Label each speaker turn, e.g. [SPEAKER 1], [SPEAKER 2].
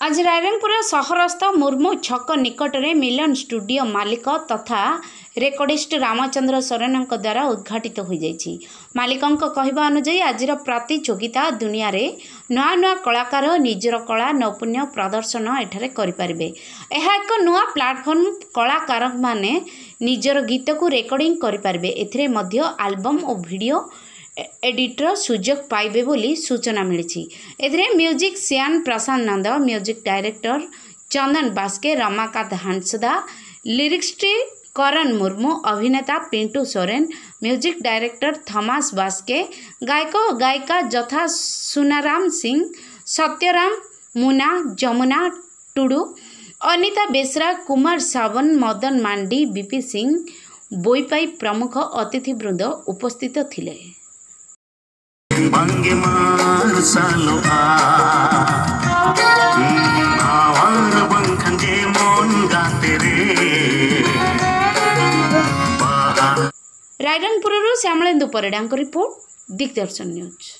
[SPEAKER 1] आज रायरंगपुर सहरस्थ मुर्मू छक निकटरे मिलन स्टूडियो मालिक तथा रेकर्डिस्ट रामचंद्र सोरेन द्वारा उद्घाटित हो जाइछि। मालिकों कहवा अनुसार आज प्रतियोगिता दुनिया रे नुआ नुआ कलाकार निजर कला नैपुण्य प्रदर्शन एठारे करें। यह एक नुआ प्लाटफॉर्म कलाकार माने निजर गीत को रेकर्डिंग करें। एथिरे मध्य एल्बम और वीडियो एडिटर सुजोग पाइबे बोली सूचना मिली। एथिरे म्यूजिक सियान Prashant Nand, music director Chandan Baske, Ramakant Hansda, lyrics Karan Murmu, अभिनेता Pintu Soren, music director Thomas Baske, गायक और गायिका यथा सुनाराम सिंह, सत्यराम मुना, जमुना टुडू, अनिता बेसरा, कुमार सावन, मदन मांडी, बीपी सिंह, बोईपाई प्रमुख अतिथि वृंद उपस्थित थिले। Rairangpur Shyamalendu Parida report, Digdarshan news.